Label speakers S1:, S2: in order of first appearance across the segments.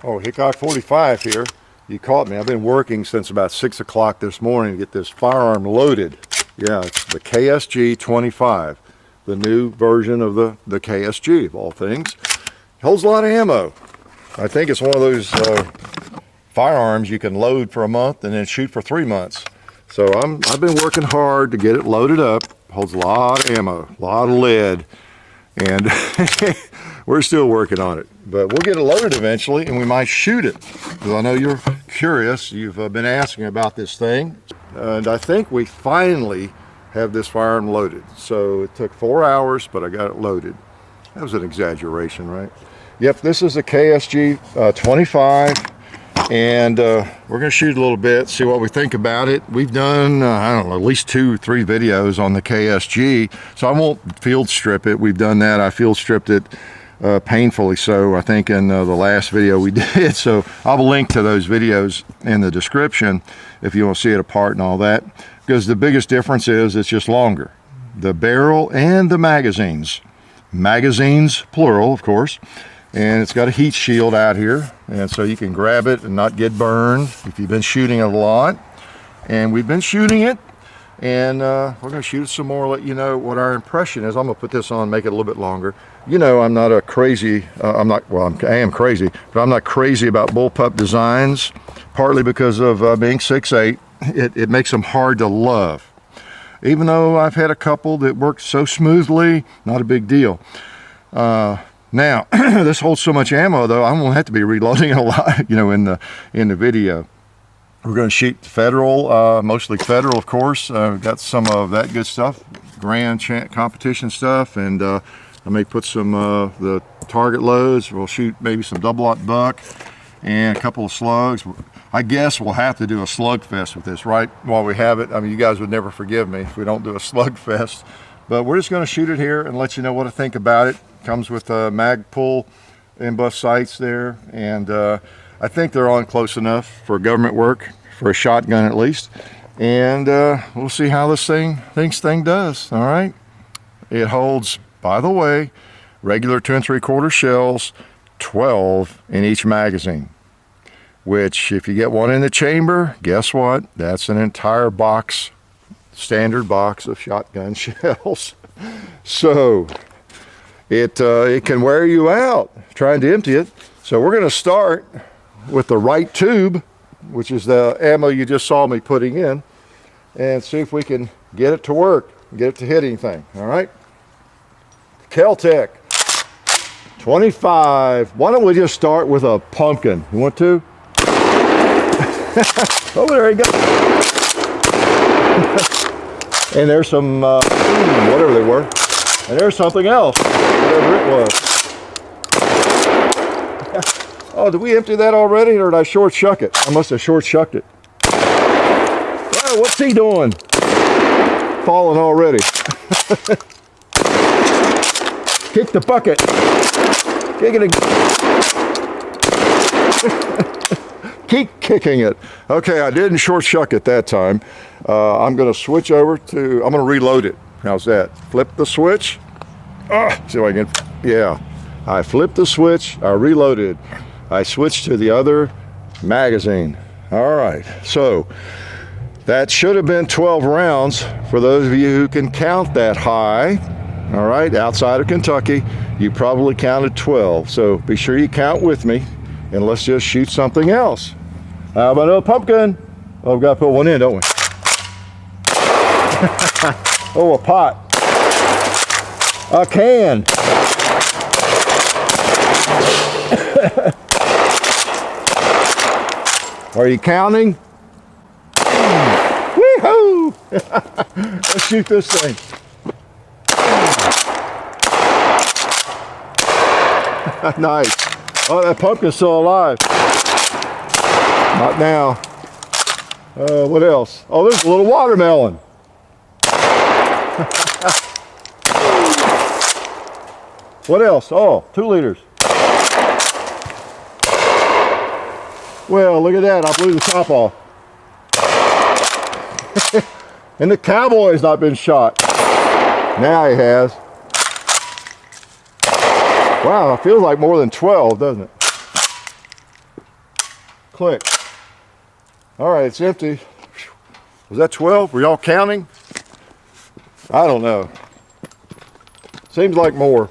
S1: Oh, Hickok 45 here. You caught me. I've been working since about 6 o'clock this morning to get this firearm loaded. Yeah, it's the KSG-25, the new version of the KSG, of all things. Holds a lot of ammo. I think it's one of those firearms you can load for a month and then shoot for 3 months. So I've been working hard to get it loaded up. Holds a lot of ammo, a lot of lead, and we're still working on it. But we'll get it loaded eventually, and we might shoot it. Because I know you're curious. You've been asking about this thing. And I think we finally have this firearm loaded. So it took 4 hours, but I got it loaded. That was an exaggeration, right? Yep, this is a KSG-25. And we're going to shoot a little bit, see what we think about it. We've done, I don't know, at least 2 or 3 videos on the KSG. So I won't field strip it. We've done that. I field stripped it painfully so, I think, in the last video we did. So I'll link to those videos in the description if you want to see it apart and all that. Because the biggest difference is it's just longer. The barrel and the magazines. Magazines, plural, of course. And it's got a heat shield out here, and so you can grab it and not get burned if you've been shooting it a lot. And we've been shooting it, and we're going to shoot some more, let you know what our impression is. I'm going to put this on, make it a little bit longer. You know, I'm not a crazy, I am crazy, but I'm not crazy about bullpup designs, partly because of being 6'8". It makes them hard to love. Even though I've had a couple that work so smoothly, not a big deal. Now, this holds so much ammo, though, I won't have to be reloading it a lot, you know, in the video. We're going to shoot federal, mostly federal, of course. Got some of that good stuff, grand competition stuff, and I may put some the target loads. We'll shoot maybe some double-aught buck and a couple of slugs. I guess we'll have to do a slug fest with this, right, while we have it. I mean, you guys would never forgive me if we don't do a slug fest. But we're just going to shoot it here and let you know what I think about it. Comes with a mag pull embuff sights there, and I think they're on close enough for government work, for a shotgun at least. And we'll see how this thing does. All right. It holds, by the way, regular 2 3/4 shells, 12 in each magazine. Which, if you get one in the chamber, guess what? That's an entire box. Standard box of shotgun shells. So it can wear you out trying to empty it. So we're going to start with the right tube, which is the ammo you just saw me putting in, and see if we can get it to work, get it to hit anything. All right. Kel-Tec 25. Why don't we just start with a pumpkin? You want to? Oh, there you go. And there's some, whatever they were. And there's something else, whatever it was. Oh, did we empty that already, or did I short shuck it? I must have short shucked it. Oh, what's he doing? Falling already. Kick the bucket. Kick it again. Keep kicking it. Okay, I didn't short shuck it that time. I'm going to switch over to, I'm going to reload it. How's that? Flip the switch. See if I can, yeah. I flipped the switch, I reloaded. I switched to the other magazine. All right, so that should have been 12 rounds for those of you who can count that high. All right, outside of Kentucky, you probably counted 12. So be sure you count with me, and let's just shoot something else. How about a pumpkin? Oh, we've got to put one in, don't we? Oh, a pot. A can. Are you counting? Woohoo! Let's shoot this thing. Nice. Oh, that pumpkin's still alive. Not now. What else? Oh, there's a little watermelon. What else? Oh, 2 liters. Well, look at that. I blew the top off. And the cowboy's not been shot. Now he has. Wow, it feels like more than 12, doesn't it? Click. All right, it's empty. Was that 12? Were y'all counting? I don't know. Seems like more.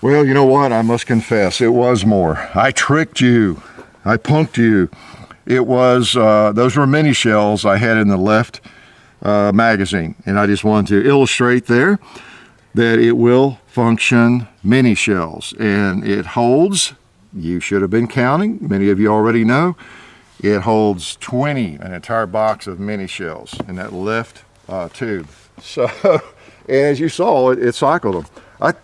S1: Well, you know what? I must confess, it was more. I tricked you. I punked you. It was, those were mini shells I had in the left magazine. And I just wanted to illustrate there that it will function mini shells. And it holds, you should have been counting, many of you already know, it holds 20, an entire box of mini shells in that left tube. So, as you saw, it cycled them.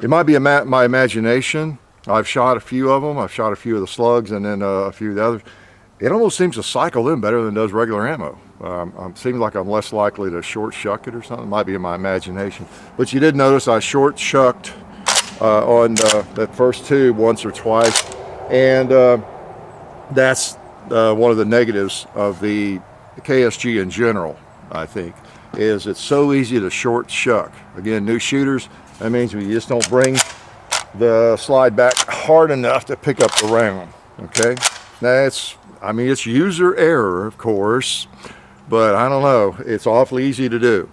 S1: It might be my imagination. I've shot a few of them. I've shot a few of the slugs and then a few of the others. It almost seems to cycle them better than does regular ammo. Seems like I'm less likely to short shuck it or something. It might be in my imagination. But you did notice I short shucked on that first tube once or twice. And that's one of the negatives of the KSG in general, I think, is it's so easy to short shuck. Again, new shooters, that means you just don't bring the slide back hard enough to pick up the round, okay? Now it's user error, of course, but I don't know, it's awfully easy to do.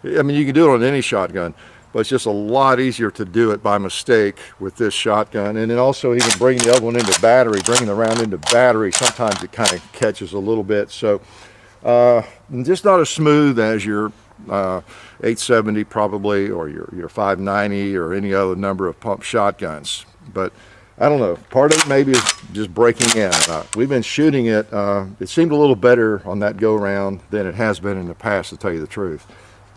S1: I mean, you can do it on any shotgun, but it's just a lot easier to do it by mistake with this shotgun. And then also even bringing the other one into battery, bringing the round into battery, sometimes it kind of catches a little bit. So just not as smooth as your 870 probably, or your 590 or any other number of pump shotguns. But I don't know, part of it maybe is just breaking in. We've been shooting it, it seemed a little better on that go round than it has been in the past, to tell you the truth.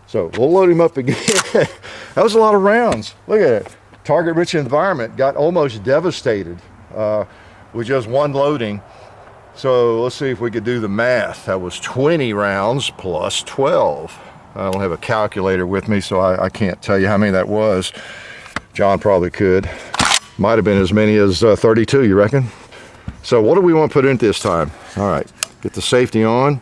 S1: So we'll load him up again. That was a lot of rounds. Look at it. Target rich environment got almost devastated with just one loading. So let's see if we could do the math. That was 20 rounds plus 12. I don't have a calculator with me, so I can't tell you how many that was. John probably could. Might have been as many as 32, you reckon? So what do we want to put in this time? All right, get the safety on.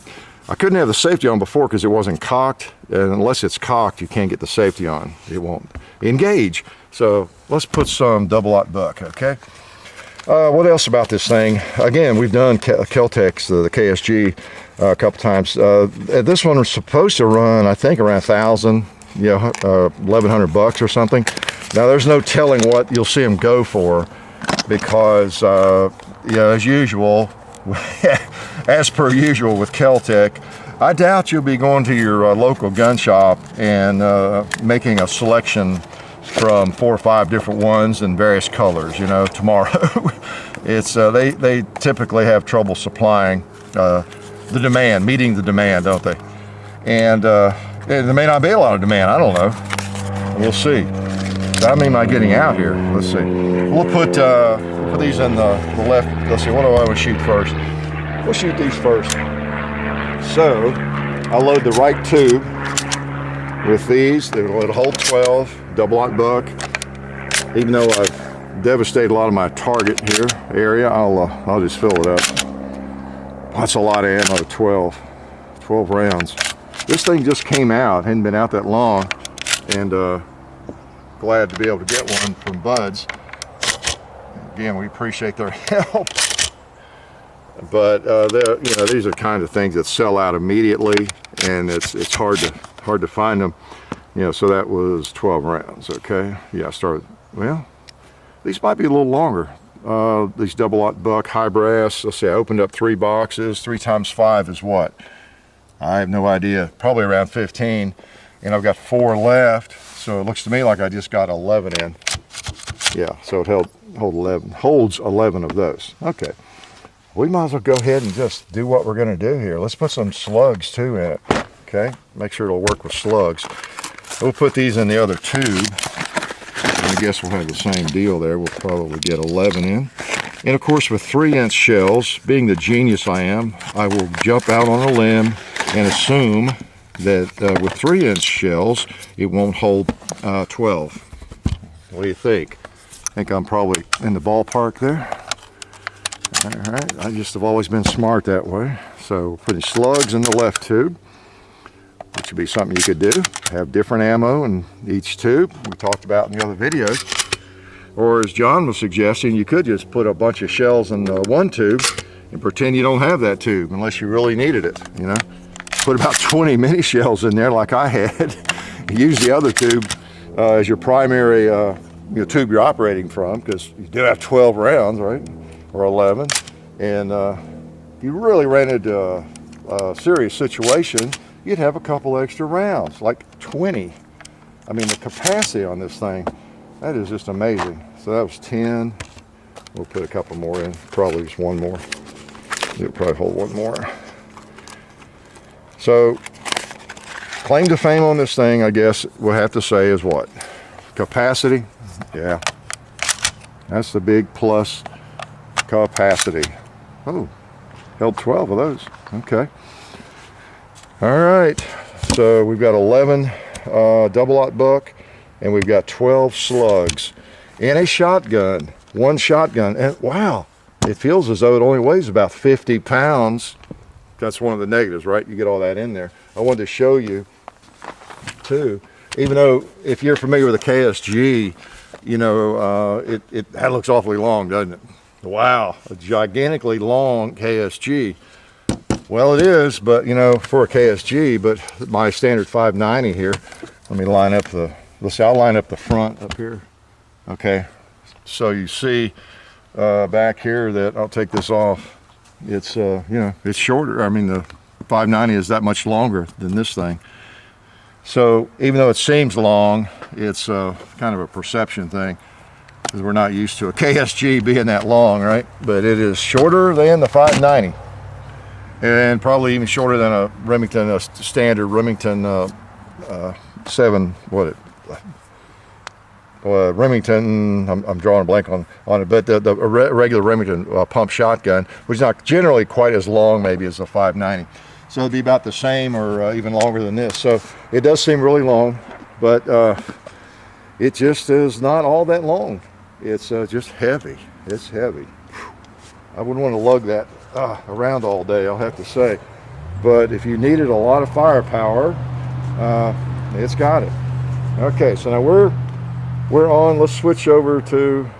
S1: I couldn't have the safety on before because it wasn't cocked. And unless it's cocked, you can't get the safety on. It won't engage. So let's put some double-aught buck, okay? What else about this thing? Again, we've done Kel-Tec's, the KSG, a couple times. This one was supposed to run, I think, around 1,000, 1,100 bucks or something. Now, there's no telling what you'll see them go for because, as usual, as per usual with Kel-Tec, I doubt you'll be going to your local gun shop and making a selection from 4 or 5 different ones in various colors, tomorrow. It's they typically have trouble supplying the demand, meeting the demand, don't they? And there may not be a lot of demand, I don't know. We'll see. That mean by getting out here. Let's see. We'll put these in the left. Let's see, what do I want to shoot first? We'll shoot these first. So I'll load the right tube with these. It'll hold 12. Double-aught buck. Even though I've devastated a lot of my target here area, I'll just fill it up. That's a lot of ammo. 12 rounds. This thing just came out, hadn't been out that long, and glad to be able to get one from Buds. Again, we appreciate their help. But these are kind of things that sell out immediately, and it's hard to find them. So that was 12 rounds, okay? Yeah, I started, well, these might be a little longer. These double-aught buck high brass, let's see, I opened up 3 boxes. 3 times 5 is what? I have no idea, probably around 15. And I've got 4 left, so it looks to me like I just got 11 in. Yeah, so it holds 11 of those. Okay, we might as well go ahead and just do what we're gonna do here. Let's put some slugs too in it, okay? Make sure it'll work with slugs. We'll put these in the other tube. I guess we'll have the same deal there. We'll probably get 11 in. And of course, with 3-inch shells, being the genius I am, I will jump out on a limb and assume that with 3-inch shells, it won't hold 12. What do you think? I think I'm probably in the ballpark there. All right, I just have always been smart that way. So putting slugs in the left tube, which would be something you could do. Have different ammo in each tube. We talked about in the other videos. Or as John was suggesting, you could just put a bunch of shells in one tube and pretend you don't have that tube unless you really needed it, you know. Put about 20 mini shells in there like I had. Use the other tube as your primary tube you're operating from, because you do have 12 rounds, right? Or 11. And you really ran into a serious situation, you'd have a couple extra rounds, like 20. I mean, the capacity on this thing, that is just amazing. So that was 10. We'll put a couple more in, probably just one more. It'll probably hold one more. So, claim to fame on this thing, I guess we'll have to say is what? Capacity? Yeah. That's the big plus, capacity. Oh, held 12 of those. Okay. All right. So we've got 11 double-aught buck, and we've got 12 slugs in a shotgun. One shotgun. And wow, it feels as though it only weighs about 50 pounds. That's one of the negatives, right? You get all that in there. I wanted to show you too, even though if you're familiar with the KSG, you know, that looks awfully long, doesn't it? Wow, a gigantically long KSG. Well, it is, but you know, for a KSG, but my standard 590 here, let me line up let's see, I'll line up the front up here. Okay, so you see back here that, I'll take this off, it's, you know, it's shorter. I mean, the 590 is that much longer than this thing. So even though it seems long, it's kind of a perception thing, because we're not used to a KSG being that long, right? But it is shorter than the 590, and probably even shorter than a Remington, a standard Remington Remington, I'm drawing a blank on it, but the regular Remington pump shotgun, which is not generally quite as long maybe as the 590. So it'd be about the same or even longer than this. So it does seem really long, but it just is not all that long. It's just heavy. It's heavy. I wouldn't want to lug that around all day, I'll have to say. But if you needed a lot of firepower, it's got it. Okay, so now we're on. Let's switch over to,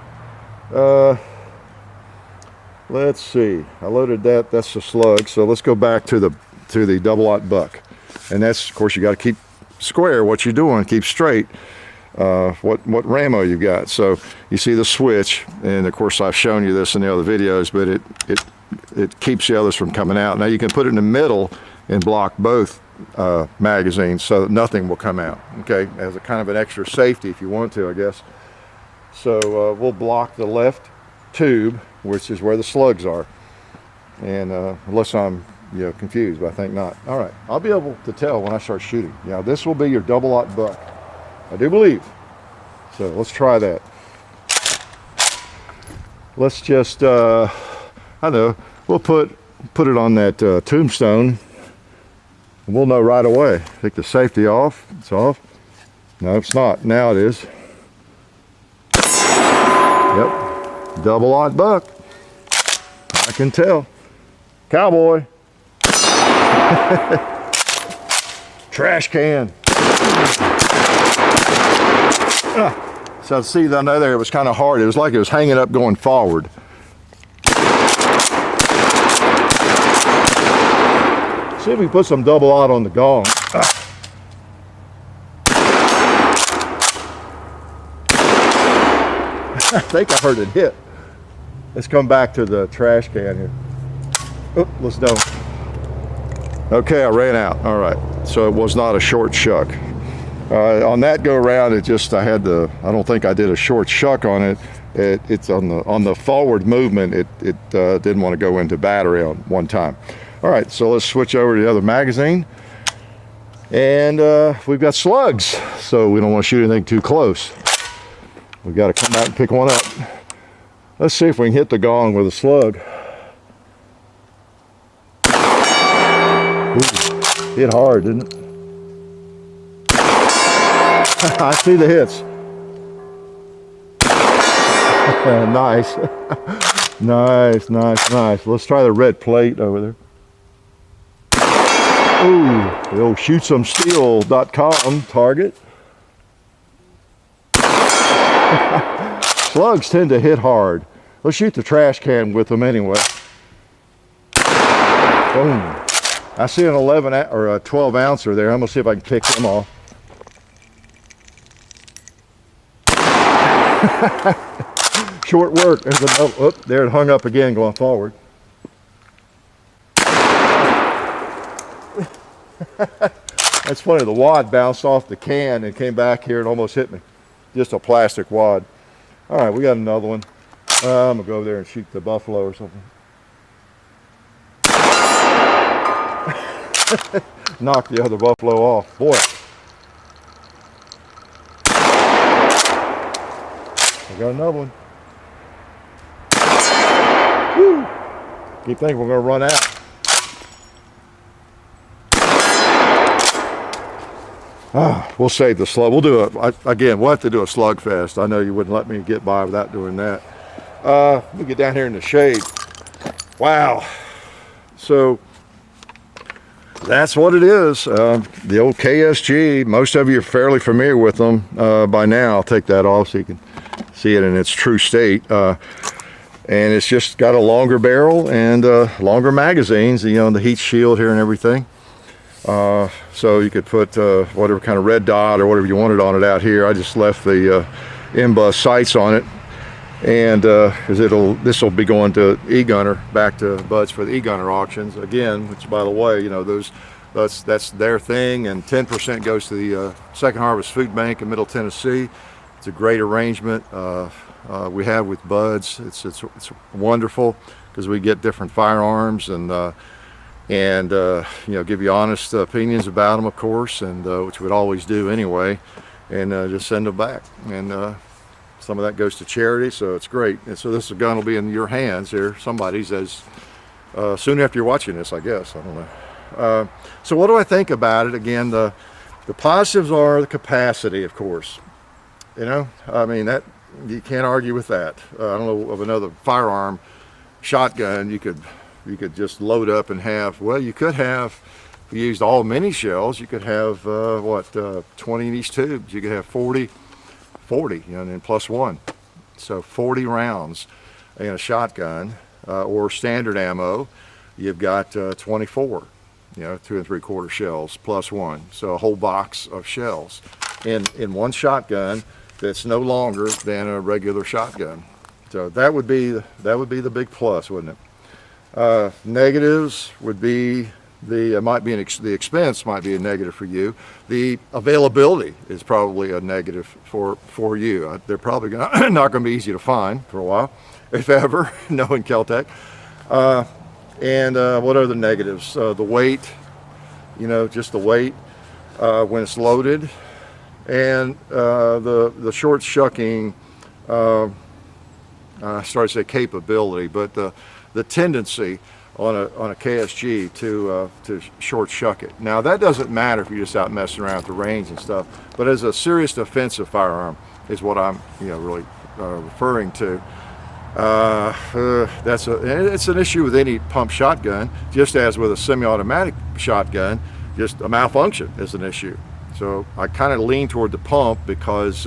S1: let's see, I loaded that, that's the slug. So let's go back to the double-aught buck. And that's, of course, you got to keep square what you're doing, keep straight what rammo you've got. So you see the switch, and of course I've shown you this in the other videos, but it keeps the others from coming out. Now you can put it in the middle and block both magazines so that nothing will come out, okay, as a kind of an extra safety if you want to, I guess. So we'll block the left tube, which is where the slugs are, and unless I'm confused, but I think not. All right, I'll be able to tell when I start shooting. Yeah, this will be your double-aught buck, I do believe. So let's try that. Let's just I don't know, we'll put it on that tombstone. We'll know right away. Take the safety off. It's off. No, it's not. Now it is. Yep. Double-aught buck. I can tell. Cowboy. Trash can. So see, I know there it was kind of hard. It was like it was hanging up going forward. See if we put some double-aught on the gong. I think I heard it hit. Let's come back to the trash can here. Oh, let's don't. Okay, I ran out. All right, so it was not a short shuck. On that go around, I don't think I did a short shuck on it. It's on the forward movement. It didn't want to go into battery on one time. All right, so let's switch over to the other magazine. And we've got slugs, so we don't want to shoot anything too close. We've got to come out and pick one up. Let's see if we can hit the gong with a slug. Ooh, hit hard, didn't it? I see the hits. Nice. Nice. Let's try the red plate over there. Ooh, the old shootsomesteel.com target. Slugs tend to hit hard. Let's shoot the trash can with them anyway. Boom. I see an 11 or a 12 ouncer there. I'm gonna see if I can pick them off. Short work. There's another. Oh, there it hung up again going forward. That's funny. The wad bounced off the can and came back here and almost hit me. Just a plastic wad. All right, we got another one. I'm gonna go over there and shoot the buffalo or something. Knock the other buffalo off. Boy. I got another one. Woo. Keep thinking we're gonna run out. We'll save the slug. We'll do it again. We'll have to do a slug fest. I know you wouldn't let me get by without doing that. Let me get down here in the shade. Wow. So that's what it is. The old KSG. Most of you are fairly familiar with them by now. I'll take that off so you can see it in its true state. And it's just got a longer barrel and longer magazines. You know, the heat shield here and everything. So you could put whatever kind of red dot or whatever you wanted on it out here. I just left the M-Bus sights on it, and this will be going to E-Gunner, back to Buds for the E-Gunner auctions again. Which, by the way, you know, that's their thing, and 10% goes to the Second Harvest Food Bank in Middle Tennessee. It's a great arrangement we have with Buds. It's wonderful because we get different firearms and you know, give you honest opinions about them, of course, and which we'd always do anyway, and just send them back. And some of that goes to charity, so it's great. And so this gun will be in your hands here, somebody's, as soon after you're watching this, I guess. I don't know. So what do I think about it? Again, the positives are the capacity, of course. You know, I mean, that you can't argue with that. I don't know of another firearm shotgun you could just load up and have. Well, you could have, if you used all mini shells, you could have 20 in each tubes. You could have 40, you know, and then plus one. So 40 rounds in a shotgun, or standard ammo, you've got 24, you know, 2 3/4 shells plus one. So a whole box of shells in one shotgun that's no longer than a regular shotgun. So that would be the big plus, wouldn't it? Negatives would be the expense might be a negative for you. The availability is probably a negative for you. They're probably not going to be easy to find for a while, if ever, knowing Kel-Tec. And what are the negatives? The weight, you know, just the weight when it's loaded, and the short shucking. I started to say capability, but the tendency on a KSG to short shuck it. Now that doesn't matter if you're just out messing around at the range and stuff, but as a serious defensive firearm is what I'm really referring to. It's an issue with any pump shotgun, just as with a semi-automatic shotgun. Just a malfunction is an issue. So I kind of lean toward the pump because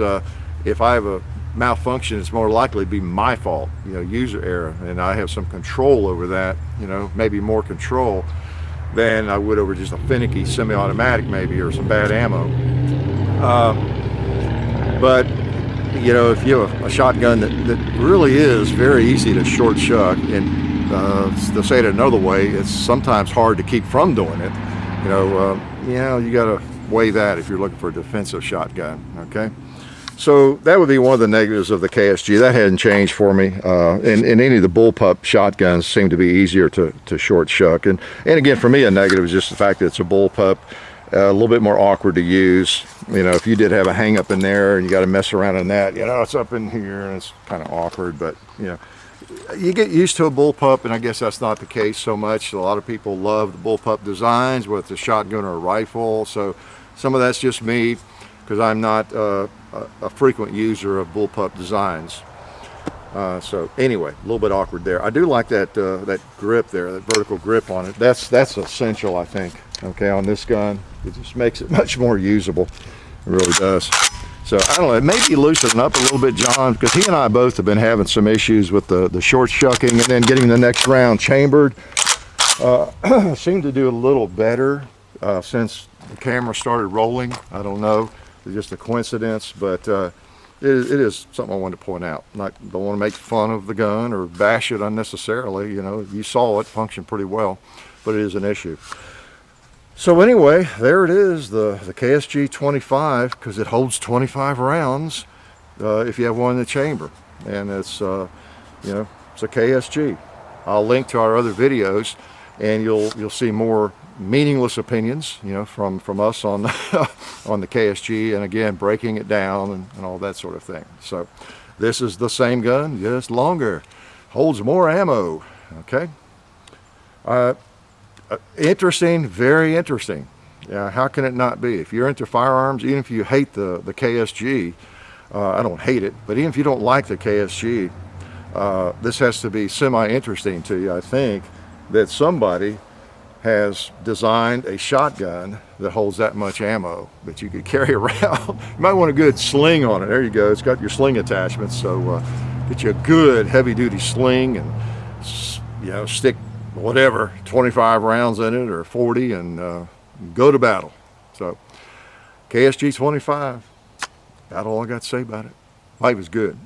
S1: if I have a malfunction, it's more likely to be my fault, user error, and I have some control over that, maybe more control than I would over just a finicky semi-automatic maybe, or some bad ammo. But if you have a shotgun that really is very easy to short shuck, and to say it another way, it's sometimes hard to keep from doing it. You got to weigh that if you're looking for a defensive shotgun. Okay. So that would be one of the negatives of the KSG. That hadn't changed for me. And any of the bullpup shotguns seem to be easier to short shuck. And again, for me, a negative is just the fact that it's a bullpup, a little bit more awkward to use. If you did have a hang up in there and you got to mess around in that, it's up in here and it's kind of awkward. But you get used to a bullpup, and I guess that's not the case so much. A lot of people love the bullpup designs, whether it's a shotgun or a rifle. So some of that's just me, because I'm not a frequent user of bullpup designs. So anyway, a little bit awkward there. I do like that that grip there, that vertical grip on it. That's essential, I think. Okay, on this gun, it just makes it much more usable. It really does. So I don't know, it may be loosening up a little bit, John, because he and I both have been having some issues with the short shucking and then getting the next round chambered. Seemed to do a little better since the camera started rolling. I don't know, it's just a coincidence, but it is something I wanted to point out. Don't want to make fun of the gun or bash it unnecessarily. You know, you saw it function pretty well, but it is an issue. So anyway, there it is, the KSG-25, because it holds 25 rounds if you have one in the chamber, and it's you know, it's a KSG. I'll link to our other videos, and you'll see more meaningless opinions, you know, from us on on the KSG, and again breaking it down and all that sort of thing. So this is the same gun, just longer, holds more ammo. Okay. Interesting, very interesting. Yeah, how can it not be? If you're into firearms, even if you hate the KSG, I don't hate it, but even if you don't like the KSG, this has to be semi-interesting to you. I think that somebody has designed a shotgun that holds that much ammo that you could carry around. You might want a good sling on it. There you go. It's got your sling attachments, so get you a good heavy-duty sling and, you know, stick whatever 25 rounds in it or 40 and go to battle. So KSG-25, that's all I got to say about it. Life is good.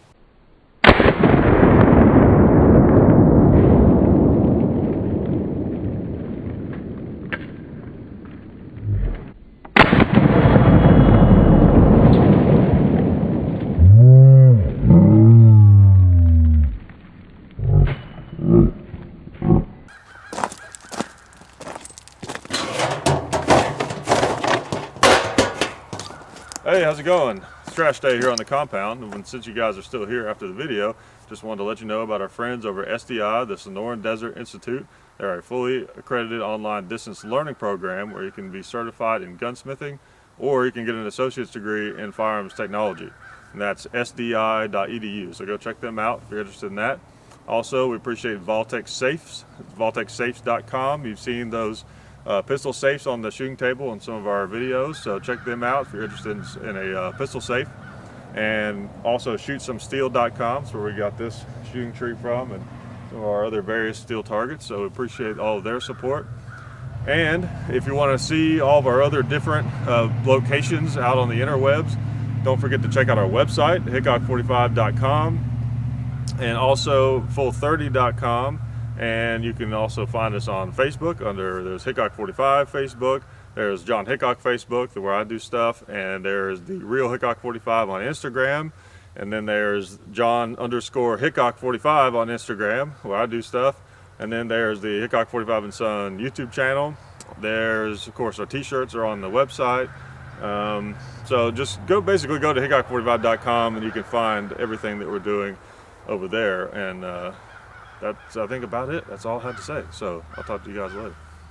S2: Hey, how's it going? It's trash day here on the compound, and since you guys are still here after the video, just wanted to let you know about our friends over at SDI, the Sonoran Desert Institute. They're a fully accredited online distance learning program where you can be certified in gunsmithing, or you can get an associate's degree in firearms technology, and that's sdi.edu. So go check them out if you're interested in that. Also, we appreciate Vaultex Safes, vaultexsafes.com. You've seen those pistol safes on the shooting table in some of our videos, so check them out if you're interested in a pistol safe. And also shootsomesteel.com, is where we got this shooting tree from, and some of our other various steel targets, so we appreciate all of their support. And if you want to see all of our other different locations out on the interwebs, don't forget to check out our website, hickok45.com, and also full30.com. And you can also find us on Facebook there's Hickok45 Facebook, there's John Hickok Facebook, where I do stuff, and there's the real Hickok45 on Instagram, and then there's John_Hickok45 on Instagram, where I do stuff, and then there's the Hickok45 and Son YouTube channel. There's, of course, our t-shirts are on the website. So just basically go to hickok45.com, and you can find everything that we're doing over there. And that's, I think, about it. That's all I had to say. So I'll talk to you guys later.